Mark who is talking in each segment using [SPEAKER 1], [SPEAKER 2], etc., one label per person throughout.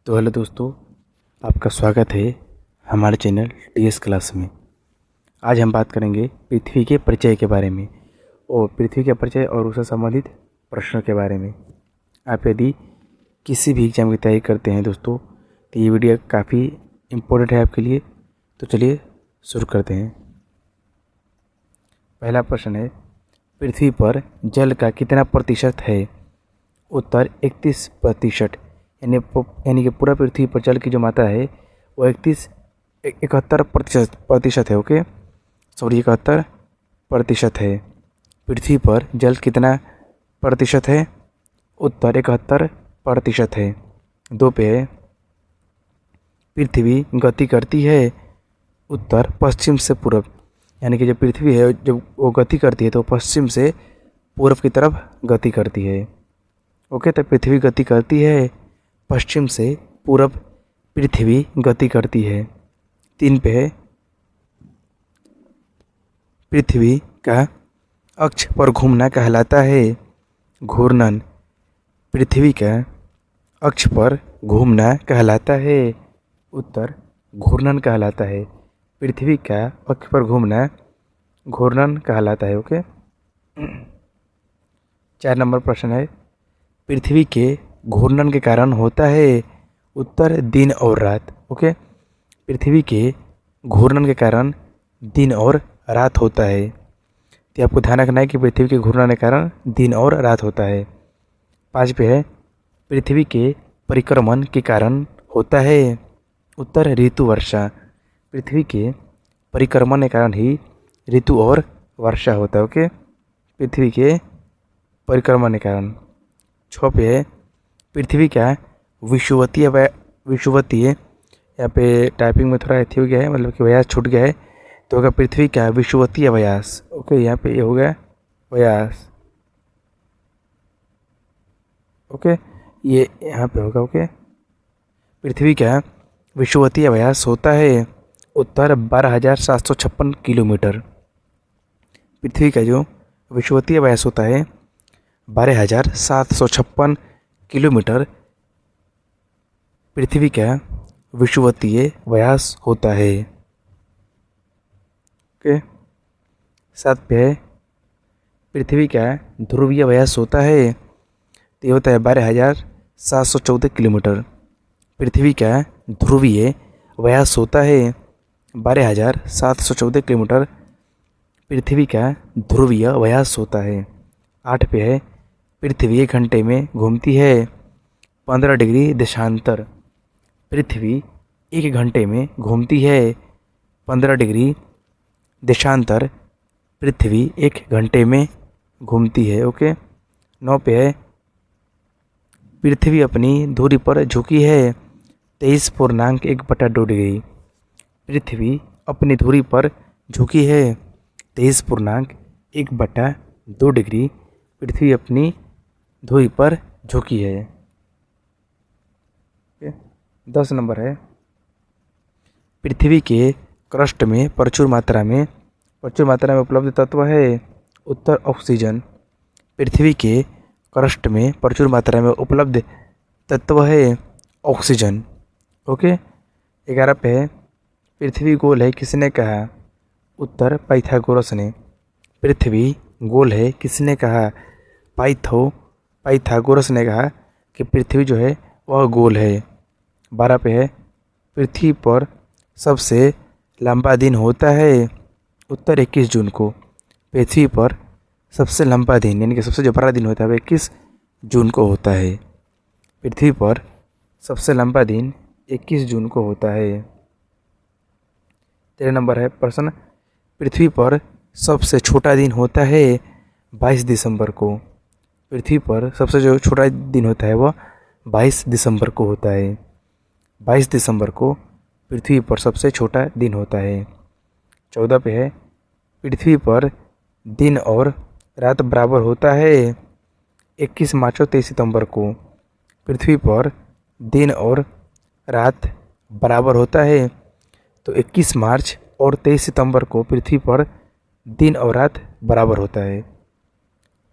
[SPEAKER 1] तो हेलो दोस्तों, आपका स्वागत है हमारे चैनल टीएस क्लास में। आज हम बात करेंगे पृथ्वी के परिचय के बारे में और पृथ्वी के परिचय और उससे संबंधित प्रश्नों के बारे में। आप यदि किसी भी एग्जाम की तैयारी करते हैं दोस्तों, तो ये वीडियो काफ़ी इम्पोर्टेंट है आपके लिए। तो चलिए शुरू करते हैं। पहला प्रश्न है, पृथ्वी पर जल का कितना प्रतिशत है? उत्तर 31%। यानी कि पूरा पृथ्वी पर जल की जो मात्रा है वो 71% है। ओके, सॉरी 71% है। पृथ्वी पर जल कितना प्रतिशत है? उत्तर 71% है। 2 पे है, पृथ्वी गति करती है? उत्तर पश्चिम से पूर्व। यानी कि जो पृथ्वी है जब वो गति करती है तो पश्चिम से पूर्व की तरफ गति करती है। ओके, तो पृथ्वी गति करती है पश्चिम से पूर्व, पृथ्वी गति करती है। 3 पे है, पृथ्वी का अक्ष पर घूमना कहलाता है? घूर्णन। पृथ्वी का अक्ष पर घूमना कहलाता है? उत्तर घूर्णन कहलाता है। पृथ्वी का अक्ष पर घूमना घूर्णन कहलाता है। ओके, 4 नंबर प्रश्न है, पृथ्वी के घूर्णन के कारण होता है? उत्तर दिन और रात। ओके, पृथ्वी के घूर्णन के कारण दिन और रात होता है। तो आपको ध्यान रखना है कि पृथ्वी के घूर्णन के कारण दिन और रात होता है। 5 पे है, पृथ्वी के परिक्रमण के कारण होता है? उत्तर ऋतु वर्षा। पृथ्वी के परिक्रमण के कारण ही ऋतु और वर्षा होता है। ओके, पृथ्वी के परिक्रमण के कारण। 6 पे है, पृथ्वी का विषुवतीय यहाँ पे टाइपिंग में थोड़ा अथी हो गया है, मतलब कि व्यास छूट गया है, तो होगा पृथ्वी का विषुवतीय व्यास। ओके, यहाँ पे ये हो गया व्यास। ओके, ये यहाँ पे होगा। ओके, पृथ्वी का विषुवतीय व्यास होता है? उत्तर 12,756 किलोमीटर। पृथ्वी का जो विषुवतीय व्यास होता है 12,756 किलोमीटर पृथ्वी का विषुवतीय व्यास होता है। ओके, 7 पे है, पृथ्वी का ध्रुवीय व्यास होता है? तो ये होता है 12,714 किलोमीटर। पृथ्वी का ध्रुवीय व्यास होता है 12,714 किलोमीटर। पृथ्वी का ध्रुवीय व्यास होता है। 8 पे है, पृथ्वी 1 घंटे में घूमती है? 15 डिग्री देशांतर। पृथ्वी 1 घंटे में घूमती है 15 डिग्री देशांतर। पृथ्वी 1 घंटे में घूमती है। ओके, 9 पे है, पृथ्वी अपनी धुरी पर झुकी है? 23.1/2 डिग्री। पृथ्वी अपनी धुरी पर झुकी है 23.1/2 डिग्री। पृथ्वी अपनी धुरी पर झुकी है। 10 नंबर है, पृथ्वी के क्रस्ट में प्रचुर मात्रा में उपलब्ध तत्व है? उत्तर ऑक्सीजन। पृथ्वी के क्रस्ट में प्रचुर मात्रा में उपलब्ध तत्व है ऑक्सीजन। ओके, 11 पे है, पृथ्वी गोल है किसने कहा? उत्तर पाइथागोरस ने। पृथ्वी गोल है किसने कहा? पाइथागोरस ने कहा कि पृथ्वी जो है वह गोल है। 12 पे है, पृथ्वी पर सबसे लंबा दिन होता है? उत्तर 21 जून को। पृथ्वी पर सबसे लंबा दिन यानी कि सबसे जो बड़ा दिन होता है वह 21 जून को होता है। पृथ्वी पर सबसे लंबा दिन 21 जून को होता है। 13 नंबर है प्रश्न, पृथ्वी पर सबसे छोटा दिन होता है 22 दिसंबर को। पृथ्वी पर सबसे जो छोटा दिन होता है वह 22 दिसंबर को होता है। 22 दिसंबर को पृथ्वी पर सबसे छोटा दिन होता है। 14 पे है, पृथ्वी पर दिन और रात बराबर होता है? 21 मार्च और 23 सितंबर को। पृथ्वी पर दिन और रात बराबर होता है? तो 21 मार्च और 23 सितंबर को पृथ्वी पर दिन और रात बराबर होता है।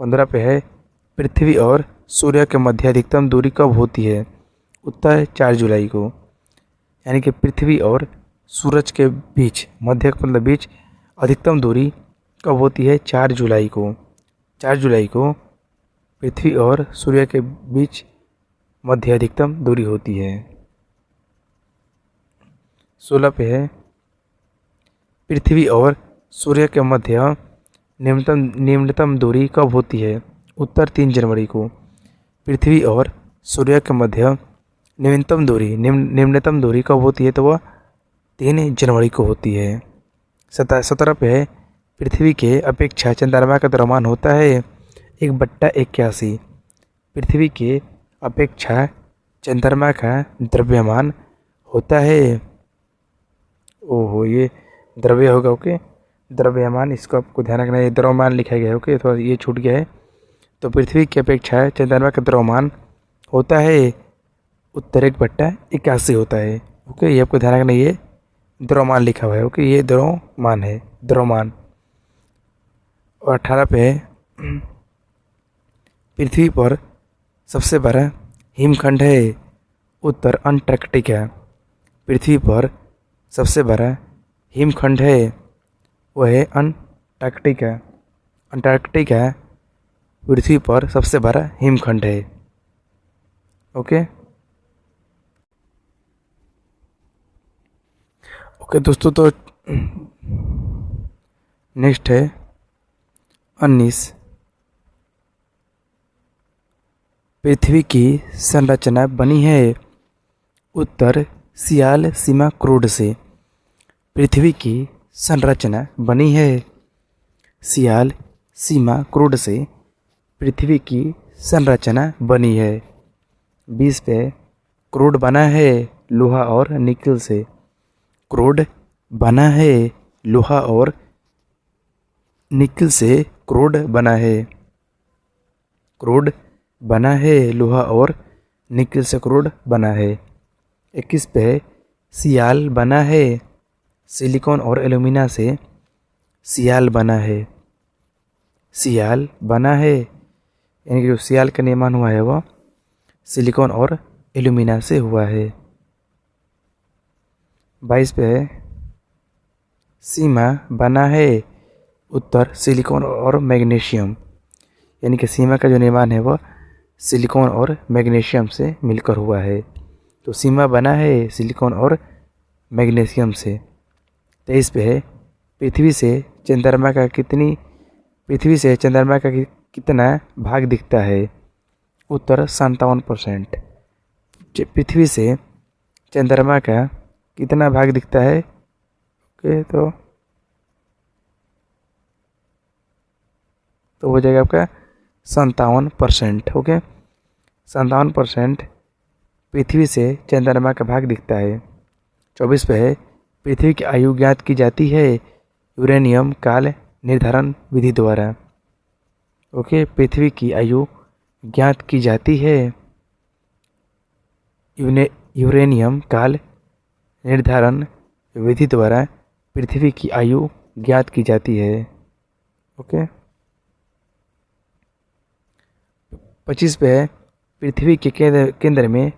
[SPEAKER 1] 15 पे है, पृथ्वी और सूर्य के मध्य अधिकतम दूरी कब होती है? उत्तर 4 जुलाई को। यानी कि पृथ्वी और सूरज के बीच, मध्य मतलब बीच, अधिकतम दूरी कब होती है? 4 जुलाई को। 4 जुलाई को पृथ्वी और सूर्य के बीच मध्य अधिकतम दूरी होती है। 16 पे है, पृथ्वी और सूर्य के मध्य निम्नतम दूरी कब होती है? उत्तर 3 जनवरी को। पृथ्वी और सूर्य के मध्य निम्नतम दूरी कब होती है? तो वह 3 जनवरी को होती है। 17 पे है, पृथ्वी के अपेक्षा चंद्रमा का द्रव्यमान होता है 1/81। पृथ्वी के अपेक्षा चंद्रमा का द्रव्यमान होता है, ओहो ये द्रव्य होगा, ओके, द्रव्यमान, इसको आपको ध्यान रखना है, द्रव्यमान लिखा गया है, ओके, थोड़ा ये छूट गया है। तो पृथ्वी की अपेक्षा चंद्रमा का द्रव्यमान होता है उत्तर 1/81 होता है, ओके, ये आपको ध्यान रखना, ये द्रव्यमान लिखा हुआ है, ओके, ये द्रव्यमान है, द्रव्यमान। और 18 पे है, पृथ्वी पर सबसे बड़ा हिमखंड है, उत्तर अंटार्कटिका। पृथ्वी पर सबसे बड़ा हिमखंड है वह है अंटार्कटिका। अंटार्कटिका पृथ्वी पर सबसे बड़ा हिमखंड है, ओके। ओके दोस्तों, तो नेक्स्ट है 19, पृथ्वी की संरचना बनी है उत्तर सियाल सीमा क्रूड से। पृथ्वी की संरचना बनी है सियाल सीमा क्रूड से। पृथ्वी की संरचना बनी है। 20 पे, क्रूड बना है लोहा और निकल से। क्रूड बना है लोहा और निकल से। क्रूड बना है, क्रूड बना है लोहा और निकल से क्रूड बना है। 21 पे, सियाल बना है सिलिकॉन और एल्यूमिना से। सियाल बना है, सियाल बना है, यानी कि जो सियाल का निर्माण हुआ है वह सिलिकॉन और एल्यूमिना से हुआ है। 22 पे है, सीमा बना है उत्तर सिलिकॉन और मैग्नीशियम। यानी कि सीमा का जो निर्माण है वह सिलिकॉन और मैग्नीशियम से मिलकर हुआ है। तो सीमा बना है सिलिकॉन और मैग्नीशियम से। 23 पे है, पृथ्वी से चंद्रमा का कितना भाग दिखता है? उत्तर 57%। पृथ्वी से चंद्रमा का कितना भाग दिखता है? ओके, तो हो जाएगा आपका 57%, ओके, 57% पृथ्वी से चंद्रमा का भाग दिखता है। 24 पे है, पृथ्वी की आयु ज्ञात की जाती है यूरेनियम काल निर्धारण विधि द्वारा। ओके, पृथ्वी की आयु ज्ञात की जाती है यूरेनियम काल निर्धारण विधि द्वारा। पृथ्वी की आयु ज्ञात की जाती है, ओके। 25 पे है, पृथ्वी के केंद्र में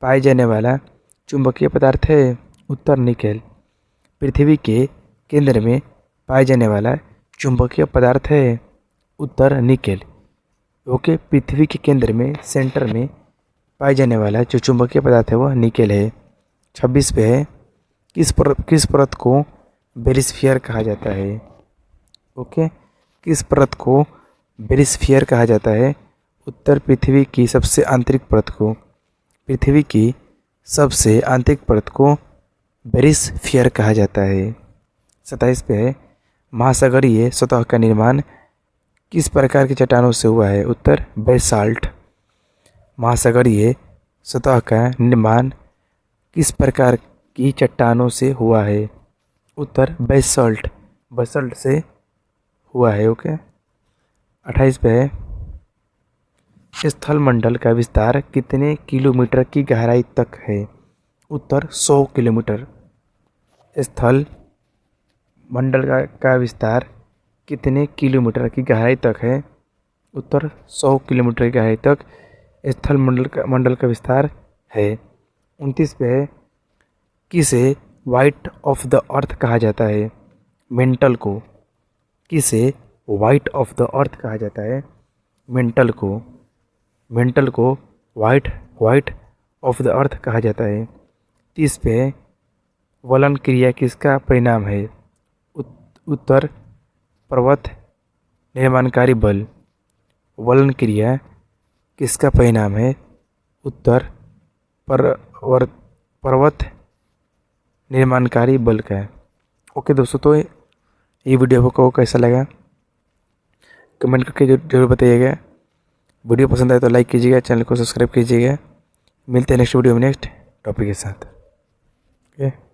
[SPEAKER 1] पाए जाने वाला चुंबकीय पदार्थ है उत्तर निकेल। पृथ्वी के केंद्र में पाए जाने वाला चुंबकीय पदार्थ है उत्तर निकेल, ओके। पृथ्वी के केंद्र में, सेंटर में पाए जाने वाला जो चुंबकीय पदार्थ है वह निकेल है। 26 पे है, किस परत को बेरिस्फीयर कहा जाता है? ओके, किस परत को बेरिस्फीयर कहा जाता है? उत्तर पृथ्वी की सबसे आंतरिक परत को। पृथ्वी की सबसे आंतरिक परत को बेरिस्फीयर कहा जाता है। 27 पे है, महासागरीय सतह का निर्माण किस प्रकार की चट्टानों से हुआ है? उत्तर बेसाल्ट। महासागरीय सतह का निर्माण किस प्रकार की चट्टानों से हुआ है? उत्तर बेसाल्ट, बेसाल्ट से हुआ है, ओके। 28 पे है, स्थल मंडल का विस्तार कितने किलोमीटर की गहराई तक है? उत्तर 100 किलोमीटर। स्थल मंडल का विस्तार कितने किलोमीटर की गहराई तक है? उत्तर 100 किलोमीटर की गहराई तक स्थल मंडल का विस्तार है। 29 पे है, किसे वाइट ऑफ द अर्थ कहा जाता है? मेंटल को। किसे वाइट ऑफ द अर्थ कहा जाता है? मेंटल को। मेंटल को white white of the earth कहा जाता है। 30 पे है, वलन क्रिया किसका परिणाम है? उत्तर पर्वत निर्माणकारी बल। वलन क्रिया किसका परिणाम है? उत्तर पर्वत निर्माणकारी बल का है। ओके दोस्तों, तो ये वीडियो आपको कैसा लगा कमेंट करके जरूर बताइएगा। वीडियो पसंद आए तो लाइक कीजिएगा, चैनल को सब्सक्राइब कीजिएगा। मिलते हैं नेक्स्ट वीडियो में नेक्स्ट टॉपिक के साथ। ओके।